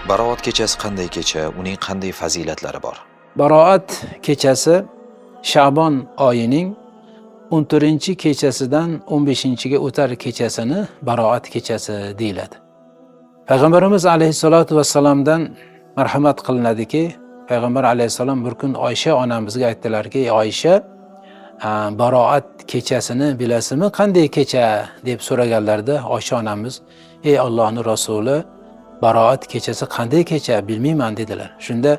Baroat kechasi qanday kecha, uning qanday fazilatlari bor? Baroat kechasi Sha'bon oyining 14-kechasidan 15-ga o'tar kechasini Baroat kechasi deyiladi. Payg'ambarimiz alayhisolatu vassalamdan marhamat qilinadiki, Payg'ambar alayhisalom bir kun Oysha onamizga aytdilarki, Oysha, Baroat kechasini bilasizmi, qanday kecha deb so'raganlarda Oysha onamiz, ey Allohning rasuli, Baroat kechasi qanday kecha bilmayman dedilar. Shunda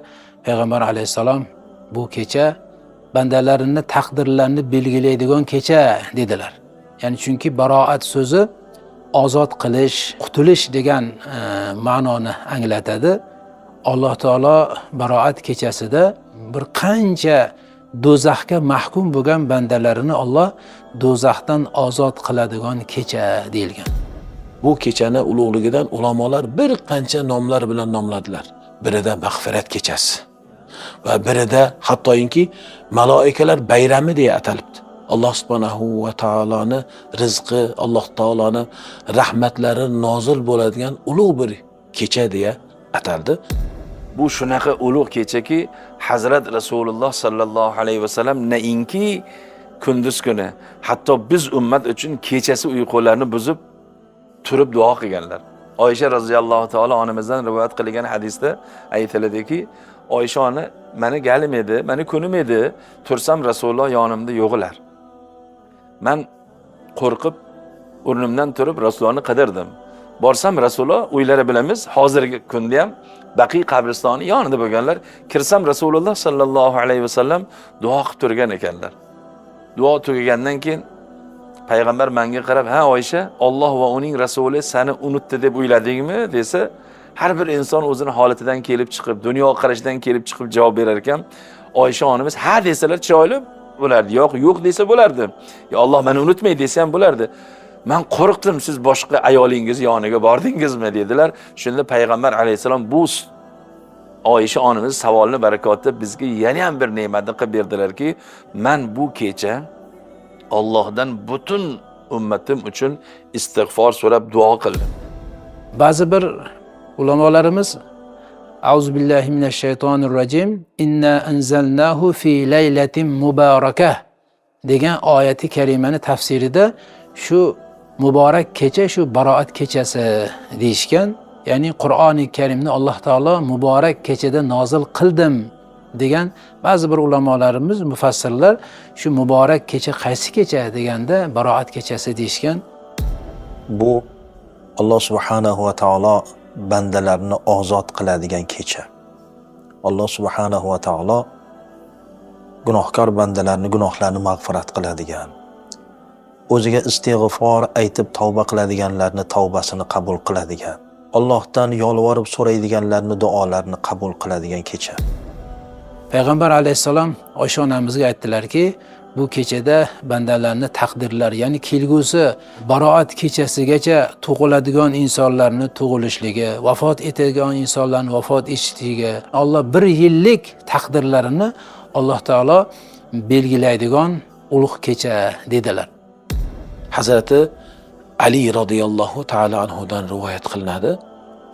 Payg'ambar alayhisalom bu kecha bandalarini taqdirlarini belgilaydigan kecha dedilar. Ya'ni chunki baroat so'zi ozod qilish, qutulish degan ma'noni anglatadi. Alloh taolo baroat kechasida bir qancha do'zaxga mahkum bo'lgan bandalarini Alloh do'zaxdan ozod qiladigan kecha deyilgan. Bu kechani ulug'ligidan ulamolar bir qancha nomlar bilan nomladilar. Birida mag'firat kechasi va birida hattoki maloikalar bayrami deya atalibdi. Alloh subhanahu va taoloni rizqi, Alloh taoloni rahmatlari nozil bo'ladigan ulug' bir kecha deya ataldi. Bu shunaqa ulug' kechaki, Hazrat Rasululloh sallallohu alayhi vasallam nainki kunduz kuni, hatto biz ummat uchun kechasi uyqularni buzib turib duo qilganlar. Oysha roziyallohu taolo onamizdan rivoyat qilingan hadisda aytiladiki, Oysha ona meni galim edi, meni kunim edi, tursam Rasululloh yonimda yo'g'ilar. Men qo'rqib o'rnimdan turib Rasulullohni qidirdim. Borsam Rasululloh uylari bilamiz, hozirgi kunda ham Baqiy qabristoni yonida bo'lganlar. Kirsam Rasululloh sallallohu alayhi vasallam duo qilib turgan ekanlar. Duo tugagandan keyin Payg'ambar menga qarab, "Ha Oysha, Alloh va uning rasuli seni unutdi deb o'yladingmi?" desa, har bir inson o'zining holatidan kelib chiqib, dunyo qarashidan kelib chiqib javob berar ekan. Oysha onamiz ha desalar chiroyli bo'lardi, yo'q desa bo'lardi. Ya Alloh meni unutmay desa ham bo'lardi. Men qo'rqdim, siz boshqa ayolingiz yoniga bordingizmi dedilar. Shunda Payg'ambar alayhisalom bu Oysha onamiz savolni barakotda bizga yana ham bir ne'matni qilib berdilarki, men bu kecha Allohdan butun ummatim uchun istig'for so'rab duo qildim. Ba'zi bir ulamolarimiz Auzubillahi minashshaytonirrojim inna anzalnahu fi laylatin mubarakah degan oyati karimani tafsirida shu muborak kecha shu Baroat kechasi deyishgan. Ya'ni Qur'oni Karimni Alloh taolo muborak kechada nozil qildim degan ba'zi bir ulamolarimiz, mufassirlar shu muborak kecha qaysi kecha deganda Baroat kechasi deyishgan. Bu Alloh subhanahu va taolo bandalarni ozod qiladigan kecha. Alloh subhanahu va taolo gunohkor bandalarni gunohlarini mag'firat qiladigan, o'ziga istig'for aytib tavba qiladiganlarni tavbasini qabul qiladigan, Allohdan yolvorib so'raydiganlarni duolarini qabul qiladigan kecha. Payg'ambar alayhisalom Oysha onamizga aytdilarki, bu kechada bandalarni taqdirlari, ya'ni kelgusi Baroat kechasigacha tug'iladigan insonlarni tug'ilishligi, vafot etadigan insonlarni vafot etishligi, Alloh bir yillik taqdirlarini Alloh taolo belgilaydigan ulug' kecha dedilar. Hazrati Ali radhiyallohu ta'ala anhudan rivoyat qilinadi.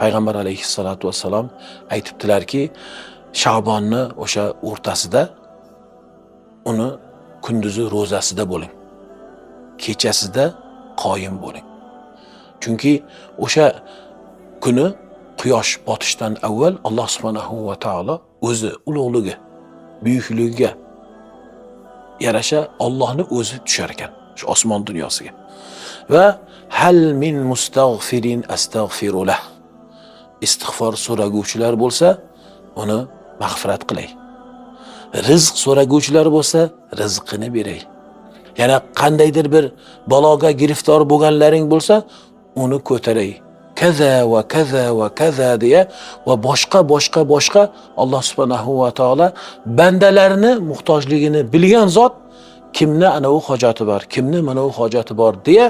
Payg'ambar alayhissalatu vassalam aytibdilarki, Sha'bonni o'sha o'rtasida uni kunduzi ro'zasida bo'ling. Kechasida qoyim bo'ling. Chunki o'sha kuni quyosh botishdan avval Alloh subhanahu va taolo o'zi ulug'ligi, buyukligiga yarasha Allohning o'zi tushar ekan shu osmon dunyosiga. Va hal min mustaghfirin astaghfirulah. Istig'for so'raguvchilar bo'lsa, uni mag'firat qilay. Rizq so'raguvchilar bo'lsa, rizqini beray. Yana qandaydir bir baloga giriftor bo'lganlaring bo'lsa, uni ko'taray. Kaza va kaza va kaza deya va boshqa Alloh subhanahu va taolo bandalarini muhtojligini bilgan zot, kimni ana u hojati bor, kimni mana u hojati bor deya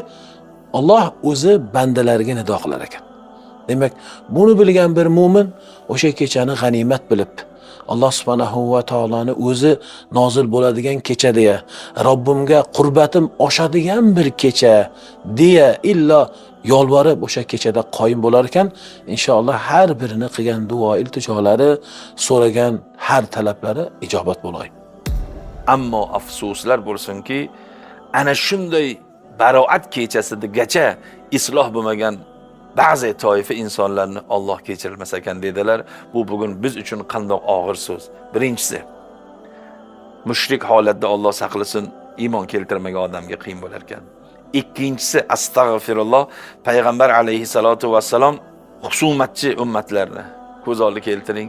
Alloh o'zi bandalariga nido qilar ekan. Demak, buni bilgan bir mu'min o'sha kechani g'animat bilib, Alloh subhanahu va taoloni o'zi nozil bo'ladigan kecha deya, Robbimga qurbatim oshadigan bir kecha deya illo yolvorib o'sha kechada qoyim bo'lar ekan, inshaalloh har birini qilgan duo iltijolari, so'ragan har talablari ijobat bo'lay. Ammo afsuslar bo'lsinki, ana shunday baroat kechasigacha isloh bo'lmagan ba'zi toifa insonlarni Alloh kechirmas ekan dedilar. Bu bugun biz uchun qandoq og'ir so'z. Birinchisi, mushrik holatda Alloh saqlasin, iymon keltirmagan odamga qiyin bo'lar ekan. Ikkinchisi, astag'firulloh, payg'ambar alayhisolatu vassalom husumatchi ummatlarni ko'z oldiga keltiring.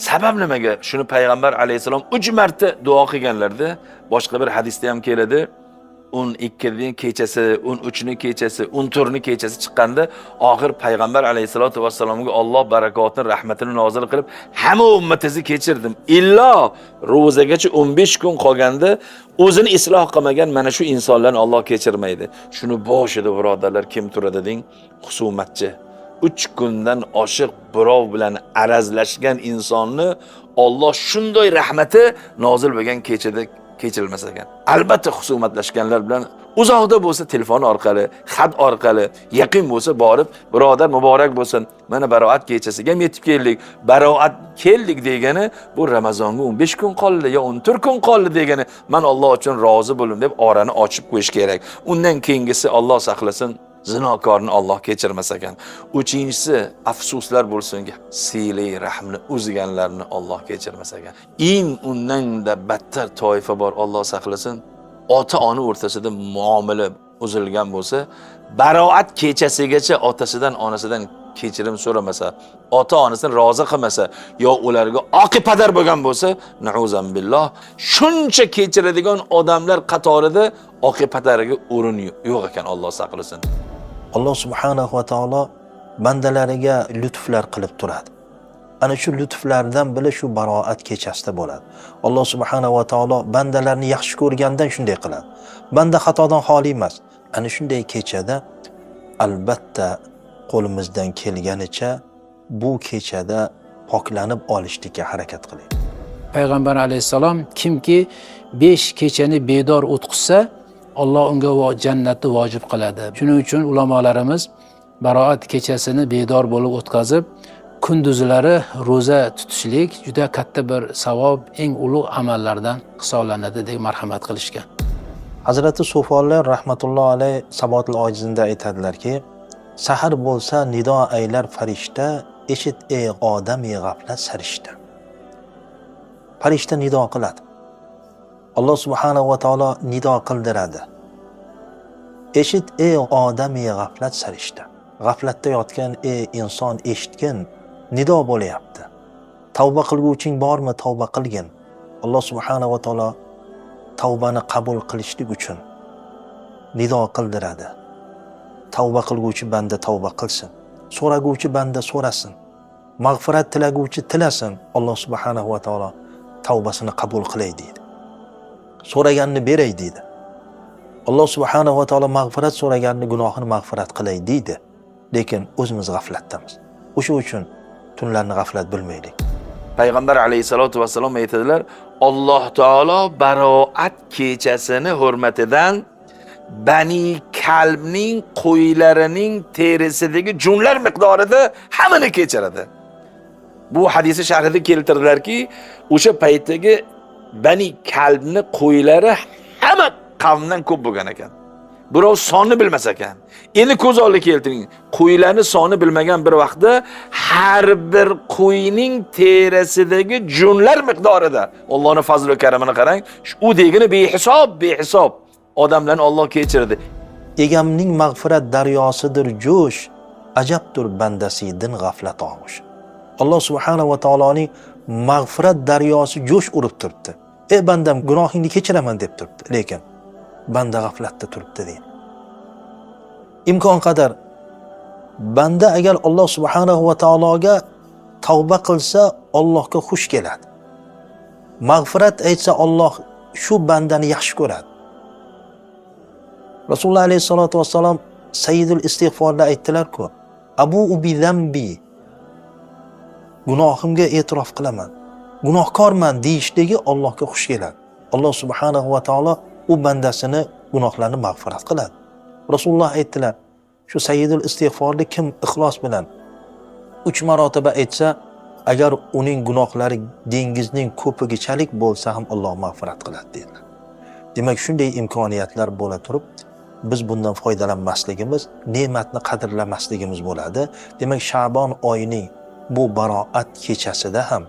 Sabab nimaga? Shuni payg'ambar alayhisalom 3 marta duo qilganlarda, boshqa bir hadisda ham keladi. 12 kechasi, 13 kechasi, 14 kechasi chiqqanda oxir payg'ambar alayhisolatu vassalomga Alloh barakotini, rahmatini nozil qilib, hamma ummatizni kechirdim. Illo ro'zagacha 15 kun qolganda o'zini isloh qilmagan mana shu insonlarni Alloh kechirmaydi. Shuni boshida birodarlar kim turadi deng? Husumatchi. 3 kundan oshiq birov bilan arazlashgan insonni Alloh shunday rahmati nozil bo'lgan kechada kechirilmas ekan. Albatta husumatlashganlar bilan uzoqda bo'lsa telefon orqali, xat orqali, yaqin bo'lsa borib, birodar muborak bo'lsin. Mana baroat kechasiga ham yetib keldik. Baroat keldik degani bu Ramazonga 15 kun qoldi yo 14 kun qoldi degani, men Alloh uchun rozi bo'lim deb orani ochib qo'yish kerak. Undan keyingisi Alloh saqlasin, zinokorni Alloh kechirmas ekan. Uchinchisi, afsuslar bo'lsinki, siyli rahmni uzganlarni Alloh kechirmas ekan. Undan da battar toifa bor, Alloh saqlasin. Ota-ona o'rtasida muomala uzilgan bo'lsa, baroat kechasigacha otasidan, onasidan kechirim so'ramasa, ota-onasini rozi qilmasa, yo ularga oqipadar bo'lgan bo'lsa, na'uzan billah, shuncha kechiradigan odamlar qatorida oqipadariga o'rin yo'q ekan, Alloh saqlasin. Alloh subhanahu va taolo bandalariga lutflar qilib turadi. Ana shu lutflardan biri shu baroat kechasida bo'ladi. Alloh subhanahu va taolo bandalarni yaxshi ko'rgandan shunday qiladi. Banda xatodan xoli emas. Ana shunday kechada albatta qo'limizdan kelganicha bu kechada poklanib olishga harakat qiling. Payg'ambar alayhisalom kimki 5 kechani bedor o'tqizsa, Alloh unga jannatni vojib qiladi. Shuning uchun ulamolarimiz baroat kechasini bedor bo'lib o'tkazib, kunduzlari roza tutishlik juda katta bir savob, eng ulug' amallardan hisoblanadi deb marhamat qilishgan. Hazrati Sufonlar rahmatulloh alayh Sabotul Ojizida aytadilarki, sahar bo'lsa nido aylar farishta, eshit ey odam g'aflat sarishta. Farishta nido qiladi. Alloh subhanahu va taolo nido qildiradi. Eshit ey odam g'aflat sarishta. G'aflatda yotgan ey inson eshitgin, nido bo'layapti. Tavba qilguvching bormi? Tavba qilgin. Alloh subhanahu va taolo tavbani qabul qilishlik uchun nido qildiradi. Tavba qilguvchi banda tavba qilsin. So'raguvchi banda so'rasin. Mag'firat tilaguvchi tilasin. Alloh subhanahu va taolo tavbasini qabul qilay deydi. So'raganni beray deydi. Alloh subhanahu va taolo mag'firat so'raganni gunohini mag'firat qilay deydi. Lekin o'zimiz g'aflatdamiz. O'sha uchun tunlarni g'aflat bilmaylik. Payg'ambar alayhisolatu vassalom aytadilar, Alloh taolo baroat kechasini hurmatidan Bani Kalbning qo'ylarining terisidagi junlar miqdorida hammani kechiradi. Bu hadisi sharhida keltirdilarki, o'sha paytdagi Bani Kalbni qo'ylari hamma qavmdan ko'p bo'lgan ekan. Birov sonni bilmas ekan. Endi ko'z oldiga keltiring. Qo'ylarning soni bilmagan bir vaqtda har bir qo'yning terasidagi junlar miqdorida Allohning fazl va karamini qarang. U degini behisob odamlarni Alloh kechirdi. Egamning mag'firat daryosidir jo'sh, ajabdir bandasidan g'aflat og'ush. Alloh subhanahu va taoloning mag'firat daryosi jo'sh urib turibdi. Ey bandam, gunohingni kechiraman deb turibdi. Lekin banda g'aflatda turibdi deydi. Imkon qadar banda agar Alloh subhanahu va taologa tavba qilsa, Allohga xush keladi. Mag'firat aytsa, Alloh shu bandani yaxshi ko'radi. Rasululloh alayhisolatu vassalom Sayyidul istig'forda aytdilar-ku, Abu ubi zambi, gunohimga e'tirof qilaman. gunohkorman deyishligi Allohga xush keladi. Alloh subhanahu va taolo u bandasini gunohlarini mag'firat qiladi. Rasululloh aytdilar, shu sayyidul istig'forni kim ixlos bilan 3 marotaba aytsa, agar uning gunohlari dengizning ko'pigichalik bo'lsa ham Alloh mag'firat qiladi dedilar. Demak, shunday imkoniyatlar bo'la turib, biz bundan foydalanmasligimiz, ne'matni qadrlamasligimiz bo'ladi. Demak, Sha'bon oyining bu baroat kechasida ham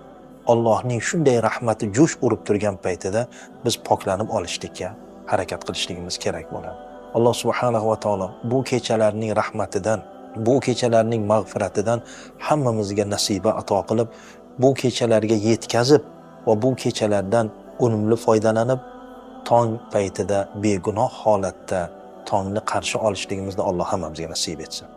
Allohning shunday rahmati jo'sh urib turgan paytida biz poklanib olishlikka harakat qilishligimiz kerak bo'ladi. Alloh subhanahu va taolo bu kechalarning rahmatidan, bu kechalarning mag'firatidan hammamizga nasiba ato qilib, bu kechalarga yetkazib va bu kechalardan unumli foydalanib, tong paytida begunoh holatda tongni qarshi olishligimizni Alloh hammamizga nasib etsin.